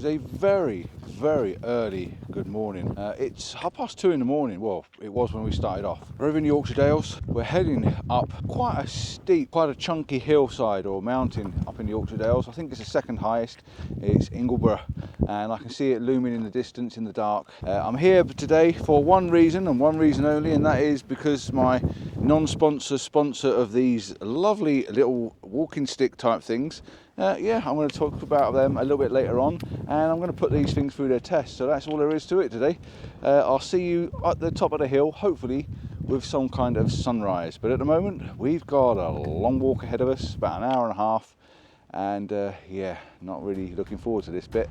is a very, very early good morning. It's 2:30 in the morning. Well, it was when we started off. We're over in the Yorkshire Dales. We're heading up quite a steep, quite a chunky hillside or mountain up in the Yorkshire Dales. I think it's the second highest. It's Ingleborough, and I can see it looming in the distance in the dark. I'm here today for one reason and one reason only, and that is because my non-sponsor sponsor of these lovely little walking stick type things, yeah, I'm going to talk about them a little bit later on, and I'm going to put these things through their tests. So that's all there is to it today. I'll see you at the top of the hill, hopefully with some kind of sunrise. But at the moment, we've got a long walk ahead of us, about an hour and a half, and yeah, not really looking forward to this bit.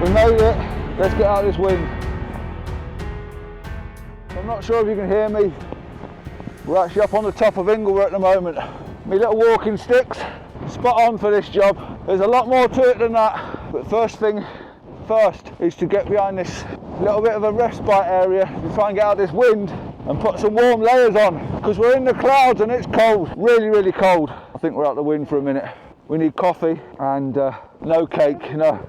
We made it. Let's get out of this wind. I'm not sure if you can hear me. We're actually up on the top of Ingleborough at the moment. My little walking sticks, spot on for this job. There's a lot more to it than that. But first thing first is to get behind this little bit of a respite area to try and get out of this wind and put some warm layers on, because we're in the clouds and it's cold, really, really cold. I think we're out the wind for a minute. We need coffee and no cake, no.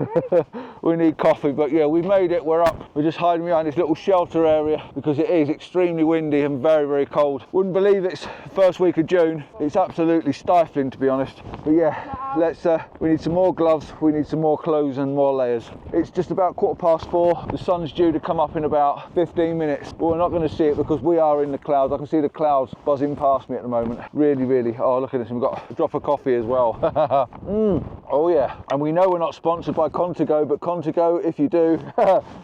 We need coffee, but yeah, we've made it, we're up. We're just hiding behind this little shelter area because it is extremely windy and very, very cold. Wouldn't believe it's first week of June. It's absolutely stifling, to be honest. But yeah, let's, we need some more gloves, we need some more clothes and more layers. It's just about 4:15. The sun's due to come up in about 15 minutes. Well, we're not going to see it because we are in the clouds. I can see the clouds buzzing past me at the moment. Really, really, oh, look at this, and we've got a drop of coffee as well. Oh yeah, and we know we're not sponsored by Contigo, but Contigo, if you do,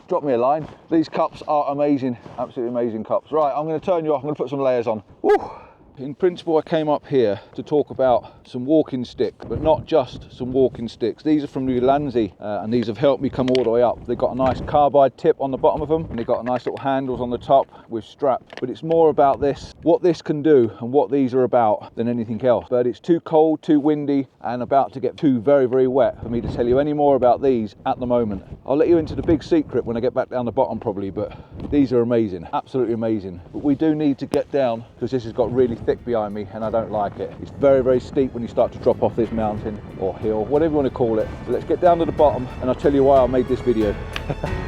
drop me a line. These cups are amazing, absolutely amazing cups. Right, I'm going to turn you off, I'm going to put some layers on. Woo! In principle, I came up here to talk about some walking sticks, but not just some walking sticks. These are from Ulanzi, and these have helped me come all the way up. They've got a nice carbide tip on the bottom of them, and they've got nice little handles on the top with straps. But it's more about this, what this can do and what these are about, than anything else. But it's too cold, too windy, and about to get too very, very wet for me to tell you any more about these at the moment. I'll let you into the big secret when I get back down the bottom probably, but these are amazing, absolutely amazing. But we do need to get down because this has got really thick behind me and I don't like it. It's very, very steep when you start to drop off this mountain or hill, whatever you want to call it. So let's get down to the bottom and I'll tell you why I made this video.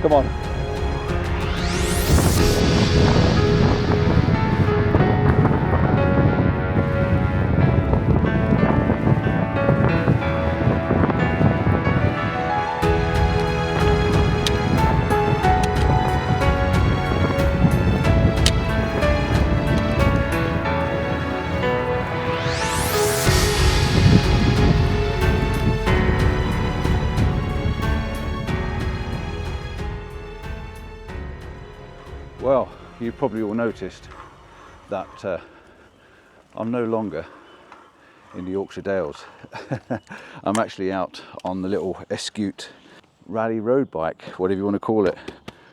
Come on. Well, you probably all noticed that I'm no longer in the Yorkshire Dales. I'm actually out on the little Escute rally road bike, whatever you want to call it.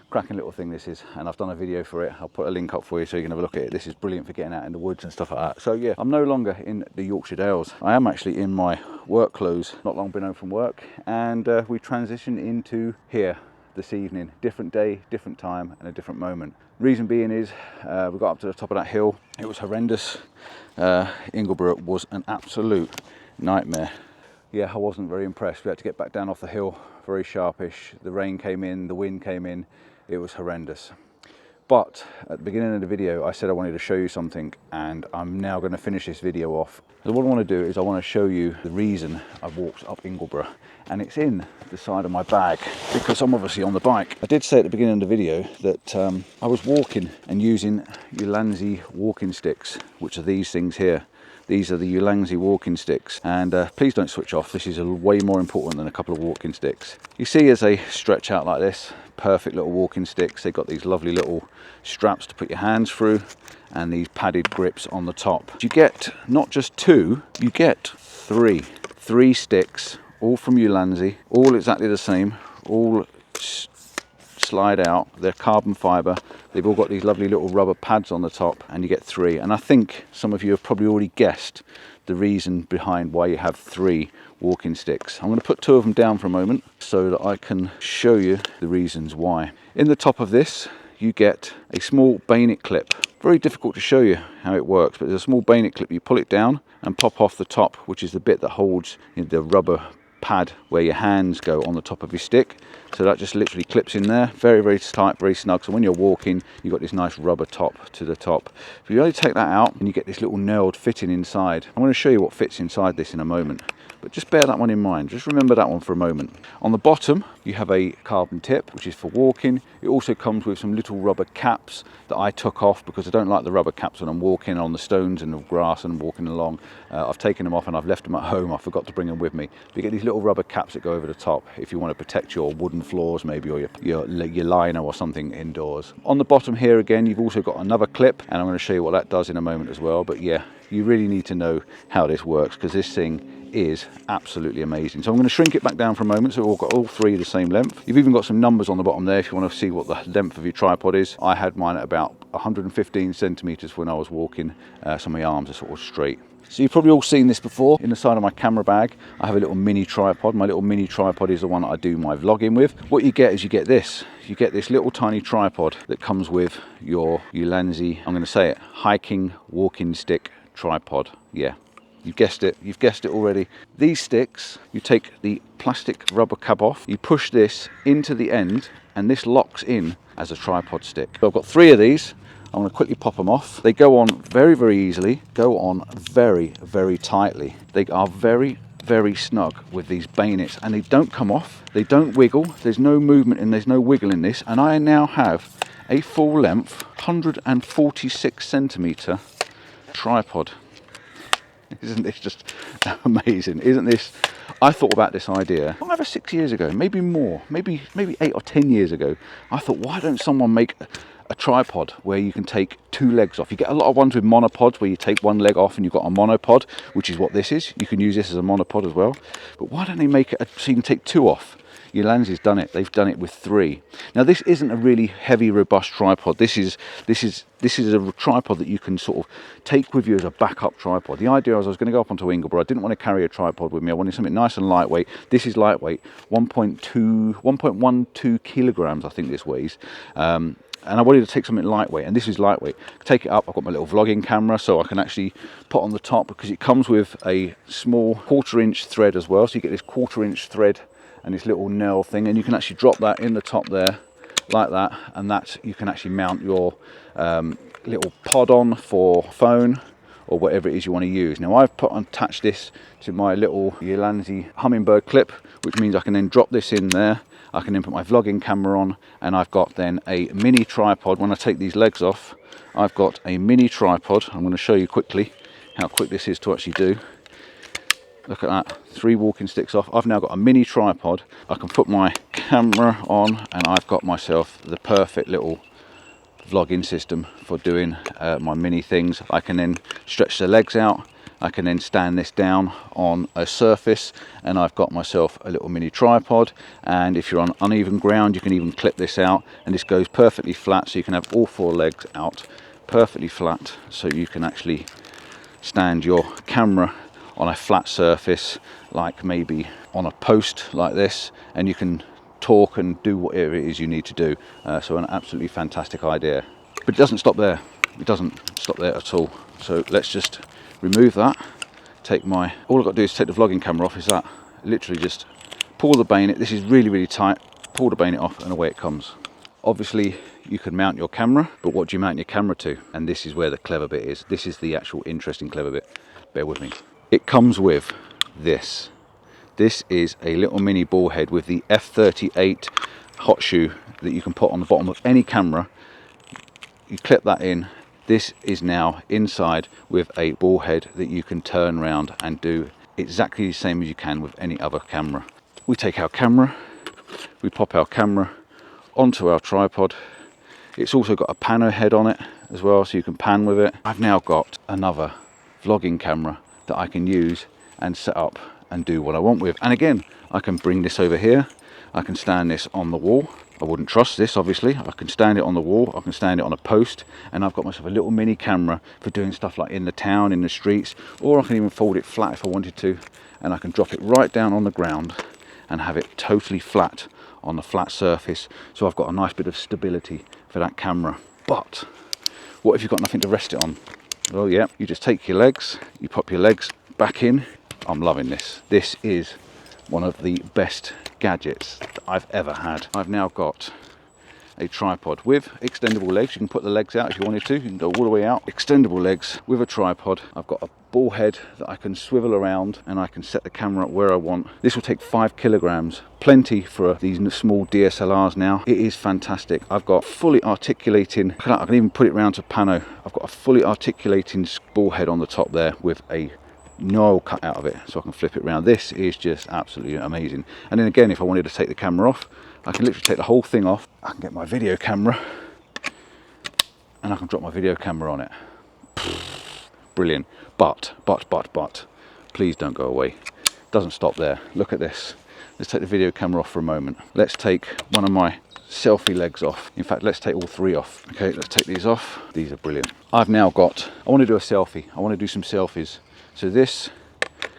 Cracking little thing this is, and I've done a video for it. I'll put a link up for you so you can have a look at it. This is brilliant for getting out in the woods and stuff like that. So yeah, I'm no longer in the Yorkshire Dales. I am actually in my work clothes, not long been home from work, and we transitioned into here this evening. Different day, different time, and a different moment. Reason being is we got up to the top of that hill. It was horrendous. Ingleborough was an absolute nightmare. Yeah, I wasn't very impressed. We had to get back down off the hill, very sharpish. The rain came in, the wind came in. It was horrendous. But at the beginning of the video, I said I wanted to show you something, and I'm now going to finish this video off. So what I want to do is I want to show you the reason I walked up Ingleborough, and it's in the side of my bag because I'm obviously on the bike. I did say at the beginning of the video that I was walking and using Ulanzi walking sticks, which are these things here. These are the Ulanzi walking sticks, and please don't switch off. This is way more important than a couple of walking sticks. You see, as they stretch out like this, perfect little walking sticks. They've got these lovely little straps to put your hands through, and these padded grips on the top. You get not just 2, you get 3 sticks, all from Ulanzi, all exactly the same, all slide out. They're carbon fiber. They've all got these lovely little rubber pads on the top, and you get 3. And I think some of you have probably already guessed the reason behind why you have 3 walking sticks. I'm going to put 2 of them down for a moment so that I can show you the reasons why. In the top of this, you get a small bayonet clip. Very difficult to show you how it works, but there's a small bayonet clip. You pull it down and pop off the top, which is the bit that holds the rubber pad where your hands go on the top of your stick. So that just literally clips in there, very, very tight, very snug. So when you're walking, you've got this nice rubber top to the top. If you only take that out, and you get this little nailed fitting inside. I'm going to show you what fits inside this in a moment, but just bear that one in mind. Just remember that one for a moment. On the bottom, you have a carbon tip, which is for walking. It also comes with some little rubber caps that I took off because I don't like the rubber caps when I'm walking on the stones and the grass and walking along. I've taken them off and I've left them at home. I forgot to bring them with me. But you get these little rubber caps that go over the top if you want to protect your wooden floors maybe, or your liner or something indoors. On the bottom here again, you've also got another clip, and I'm going to show you what that does in a moment as well. But yeah, you really need to know how this works, because this thing is absolutely amazing. So I'm going to shrink it back down for a moment so we've got all 3 the same length. You've even got some numbers on the bottom there if you want to see what the length of your tripod is. I had mine at about 115 centimeters when I was walking, so my arms are sort of straight. So you've probably all seen this before. In the side of my camera bag, I have a little mini tripod. My little mini tripod is the one that I do my vlogging with. What you get is you get this. You get this little tiny tripod that comes with your Ulanzi, I'm going to say it, hiking walking stick tripod. Yeah. You've guessed it already. These sticks, you take the plastic rubber cap off, you push this into the end, and this locks in as a tripod stick. So I've got 3 of these. I'm going to quickly pop them off. They go on very, very easily, go on very, very tightly. They are very, very snug with these bayonets, and they don't come off, they don't wiggle, there's no movement and there's no wiggle in this. And I now have a full length 146 centimeter tripod. Isn't this just amazing? Isn't this? I thought about this idea 5 or 6 years ago, maybe more, maybe 8 or 10 years ago. I thought, why don't someone make a tripod where you can take 2 legs off? You get a lot of ones with monopods where you take 1 leg off and you've got a monopod, which is what this is. You can use this as a monopod as well. But why don't they make it so you can take 2 off? Ulanzi's done it. They've done it with 3. Now this isn't a really heavy, robust tripod. This is a tripod that you can sort of take with you as a backup tripod. The idea was I was going to go up onto Ingle, but I didn't want to carry a tripod with me. I wanted something nice and lightweight. This is lightweight, 1.12 kilograms, I think this weighs. And I wanted to take something lightweight, and this is lightweight. Take it up, I've got my little vlogging camera, so I can actually put on the top, because it comes with a small 1/4 inch thread as well. So you get this 1/4 inch thread and this little nail thing, and you can actually drop that in the top there like that, and that you can actually mount your little pod on for phone or whatever it is you want to use. Now I've attached this to my little Ulanzi hummingbird clip, which means I can then drop this in there. I can then put my vlogging camera on, and I've got then a mini tripod. When I take these legs off, I've got a mini tripod. I'm going to show you quickly how quick this is to actually do. Look at that, 3 walking sticks off. I've now got a mini tripod. I can put my camera on, and I've got myself the perfect little vlogging system for doing my mini things. I can then stretch the legs out. I can then stand this down on a surface, and I've got myself a little mini tripod. And if you're on uneven ground, you can even clip this out, and this goes perfectly flat, so you can have all 4 legs out perfectly flat, so you can actually stand your camera on a flat surface, like maybe on a post like this, and you can talk and do whatever it is you need to do. So an absolutely fantastic idea. But it doesn't stop there. It doesn't stop there at all. So let's just remove that. All I've got to do is take the vlogging camera off. Is that literally just pull the bayonet. This is really, really tight. Pull the bayonet off, and away it comes. Obviously you can mount your camera, but what do you mount your camera to? And this is where the clever bit is. This is the actual interesting clever bit. Bear with me. It comes with this. This is a little mini ball head with the F38 hot shoe that you can put on the bottom of any camera. You clip that in, This is now inside with a ball head that you can turn around and do exactly the same as you can with any other camera. We take our camera, we pop our camera onto our tripod. It's also got a pano head on it as well, so you can pan with it. I've now got another vlogging camera that I can use and set up and do what I want with. And again, I can bring this over here, I can stand this on the wall. I wouldn't trust this, obviously. I can stand it on the wall, I can stand it on a post, and I've got myself a little mini camera for doing stuff like in the town, in the streets, or I can even fold it flat if I wanted to, and I can drop it right down on the ground and have it totally flat on a flat surface, so I've got a nice bit of stability for that camera. But what if you've got nothing to rest it on? Well, yeah, you just take your legs, you pop your legs back in. I'm loving this. This is one of the best gadgets that I've ever had. I've now got a tripod with extendable legs. You can put the legs out if you wanted to. You can go all the way out. Extendable legs with a tripod. I've got a ball head that I can swivel around, and I can set the camera up where I want. This will take 5 kilograms. Plenty for these small DSLRs now. It is fantastic. I've got fully articulating, I can even put it round to pano. I've got a fully articulating ball head on the top there with a no cut out of it, so I can flip it around. This is just absolutely amazing. And then again, if I wanted to take the camera off, I can literally take the whole thing off. I can get my video camera and I can drop my video camera on it. Brilliant. But please don't go away. Doesn't stop there. Look at this. Let's take the video camera off for a moment. Let's take one of my selfie legs off. In fact, let's take all 3 off. Okay, let's take these off. These are brilliant. I've now got, I want to do a selfie. I want to do some selfies. So this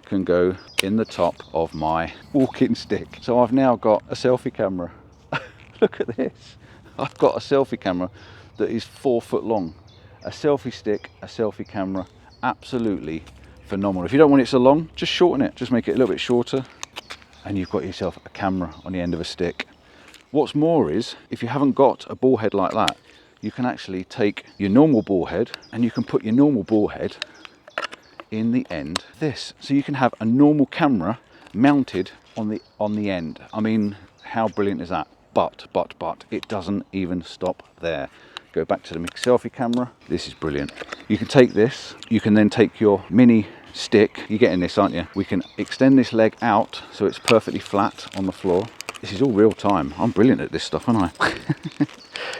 can go in the top of my walking stick. So I've now got a selfie camera. Look at this. I've got a selfie camera that is 4 foot long. A selfie stick, a selfie camera, absolutely phenomenal. If you don't want it so long, just shorten it. Just make it a little bit shorter, and you've got yourself a camera on the end of a stick. What's more is, if you haven't got a ball head like that, you can actually take your normal ball head and you can put your normal ball head in the end of this, so you can have a normal camera mounted on the end. I mean, how brilliant is that? But it doesn't even stop there. Go back to the selfie camera. This is brilliant. You can take this, you can then take your mini stick, you're getting this, aren't you? We can extend this leg out so it's perfectly flat on the floor. This is all real time. I'm brilliant at this stuff, aren't I?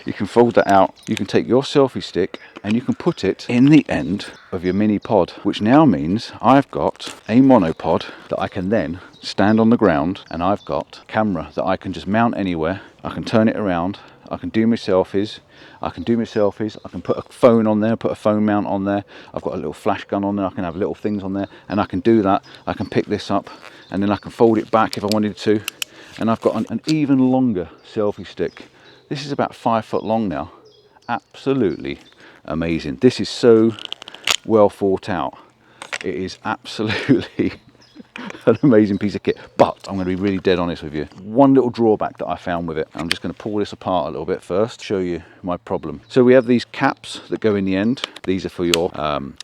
You can fold that out. You can take your selfie stick and you can put it in the end of your mini pod, which now means I've got a monopod that I can then stand on the ground, and I've got a camera that I can just mount anywhere. I can turn it around. I can do my selfies. I can put a phone on there, put a phone mount on there. I've got a little flash gun on there. I can have little things on there, and I can do that. I can pick this up and then I can fold it back if I wanted to. And I've got an even longer selfie stick. This is about 5 foot long now. Absolutely amazing. This is so well thought out. It is absolutely an amazing piece of kit. But I'm going to be really dead honest with you. One little drawback that I found with it. I'm just going to pull this apart a little bit first, show you my problem. So we have these caps that go in the end. These are for your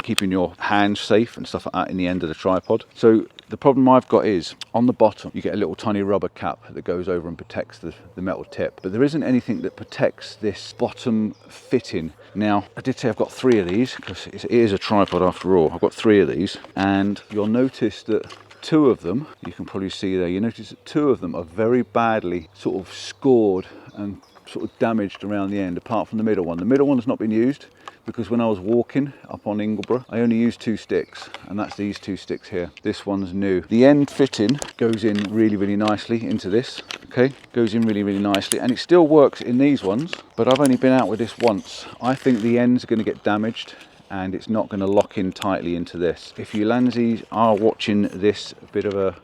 keeping your hands safe and stuff like that in the end of the tripod. So the problem I've got is on the bottom you get a little tiny rubber cap that goes over and protects the metal tip, but there isn't anything that protects this bottom fitting. Now, I did say I've got 3 of these because it is a tripod after all. I've got 3 of these, and you'll notice that 2 of them, you can probably see there, you notice that 2 of them are very badly sort of scored and sort of damaged around the end, apart from the middle one. The middle one has not been used because when I was walking up on Ingleborough, I only used 2 sticks, and that's these 2 sticks here. This one's new. The end fitting goes in really nicely into this, okay? Goes in really nicely, and it still works in these ones, but I've only been out with this once. I think the ends are going to get damaged and it's not going to lock in tightly into this. If you Ulanzi are watching this bit of a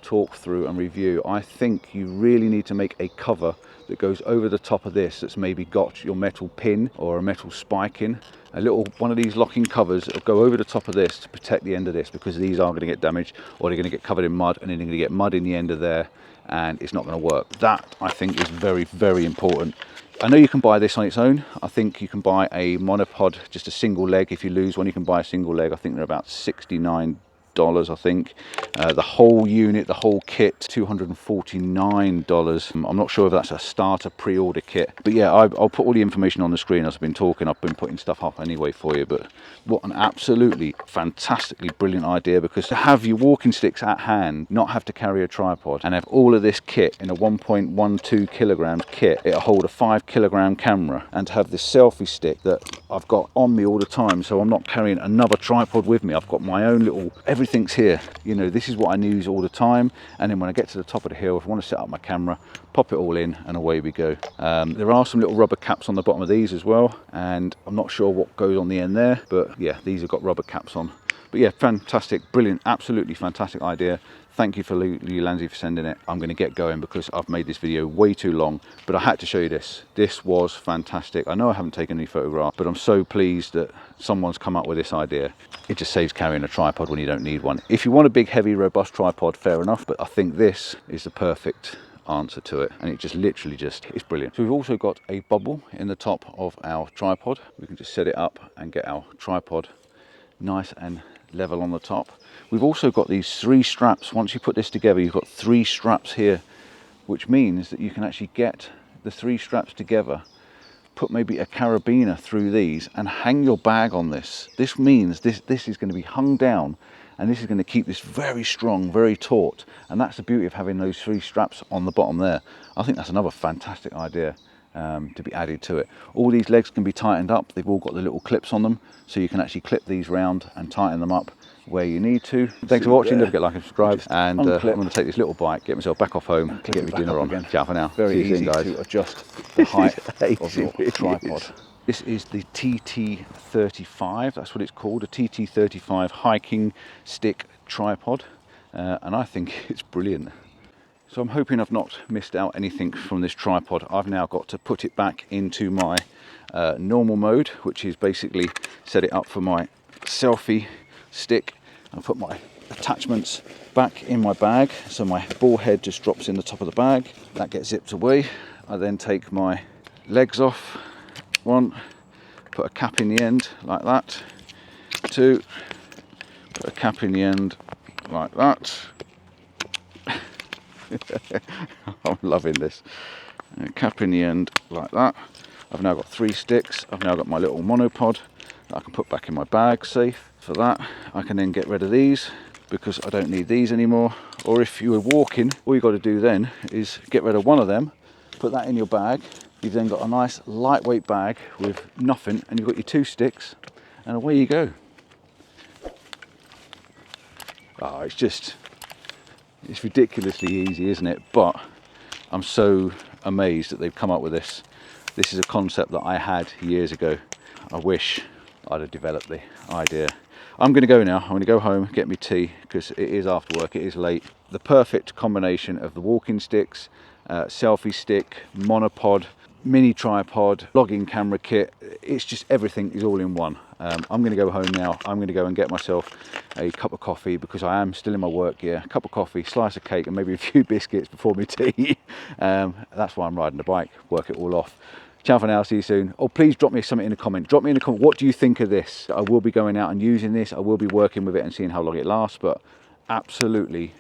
talk through and review, I think you really need to make a cover that goes over the top of this, that's maybe got your metal pin or a metal spike in. A little one of these locking covers that will go over the top of this to protect the end of this, because these are going to get damaged, or they're going to get covered in mud, and then they're going to get mud in the end of there, and it's not going to work. That, I think, is very important. I know you can buy this on its own. I think you can buy a monopod, just a single leg. If you lose one, you can buy a single leg. I think they're about $69, I think. The whole unit, the whole kit, $249. I'm not sure if that's a starter pre-order kit, but yeah, I'll put all the information on the screen as I've been talking. I've been putting stuff up anyway for you, but what an absolutely fantastically brilliant idea, because to have your walking sticks at hand, not have to carry a tripod, and have all of this kit in a 1.12 kilograms kit, it'll hold a 5 kilogram camera, and to have this selfie stick that I've got on me all the time, so I'm not carrying another tripod with me. I've got my own little, everything's here. You know, this is what I use all the time, and then when I get to the top of the hill, if I want to set up my camera, pop it all in and away we go. There are some little rubber caps on the bottom of these as well, and I'm not sure what goes on the end there, but yeah, these have got rubber caps on. But yeah, fantastic, brilliant, absolutely fantastic idea. Thank you for Ulanzi for sending it. I'm going to get going because I've made this video way too long, but I had to show you this. This was fantastic. I know I haven't taken any photographs, but I'm so pleased that someone's come up with this idea. It just saves carrying a tripod when you don't need one. If you want a big, heavy, robust tripod, fair enough, but I think this is the perfect answer to it, and it just literally it's brilliant. So we've also got a bubble in the top of our tripod. We can just set it up and get our tripod nice and level on the top. We've also got these 3 straps. Once you put this together, you've got 3 straps here, which means that you can actually get the 3 straps together, put maybe a carabiner through these and hang your bag on this. This means this is going to be hung down, and this is going to keep this very strong, very taut, and that's the beauty of having those 3 straps on the bottom there. I think that's another fantastic idea to be added to it. All these legs can be tightened up. They've all got the little clips on them, so you can actually clip these round and tighten them up where you need to. Thanks for watching. Don't forget to like and subscribe, and I'm going to take this little bike, get myself back off home, get my dinner on. Ciao for now. Very easy to adjust the height of your tripod. This is the TT35, that's what it's called, a TT35 hiking stick tripod, and I think it's brilliant. So I'm hoping I've not missed out anything from this tripod. I've now got to put it back into my normal mode, which is basically set it up for my selfie stick, and put my attachments back in my bag, so my ball head just drops in the top of the bag. That gets zipped away. I then take my legs off. 1, put a cap in the end like that. 2, put a cap in the end like that. I'm loving this. A cap in the end like that. I've now got 3 sticks. I've now got my little monopod that I can put back in my bag, safe. For that, I can then get rid of these because I don't need these anymore. Or if you were walking, all you got to do then is get rid of one of them, put that in your bag. You've then got a nice lightweight bag with nothing, and you've got your 2 sticks, and away you go. Oh, it's ridiculously easy, isn't it? But I'm so amazed that they've come up with this. This is a concept that I had years ago. I wish I'd have developed the idea. I'm going to go now. I'm going to go home, get me tea, because it is after work, it is late. The perfect combination of the walking sticks, selfie stick, monopod, mini tripod, vlogging camera kit. It's just everything is all in one. I'm going to go home now. I'm going to go and get myself a cup of coffee, because I am still in my work gear. A cup of coffee, slice of cake, and maybe a few biscuits before my tea. That's why I'm riding the bike, work it all off. Ciao for now, see you soon. Oh, please drop me something in the comment. Drop me in the comment, what do you think of this? I will be going out and using this. I will be working with it and seeing how long it lasts, but absolutely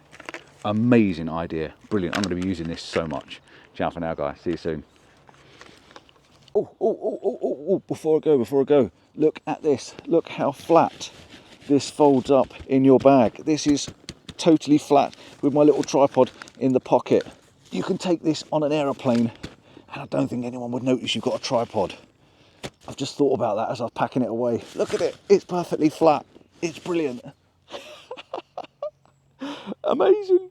amazing idea. Brilliant. I'm going to be using this so much. Ciao for now, guys. See you soon. Oh, before I go, look at this. Look how flat this folds up in your bag. This is totally flat with my little tripod in the pocket. You can take this on an aeroplane, and I don't think anyone would notice you've got a tripod. I've just thought about that as I was packing it away. Look at it, it's perfectly flat. It's brilliant. Amazing.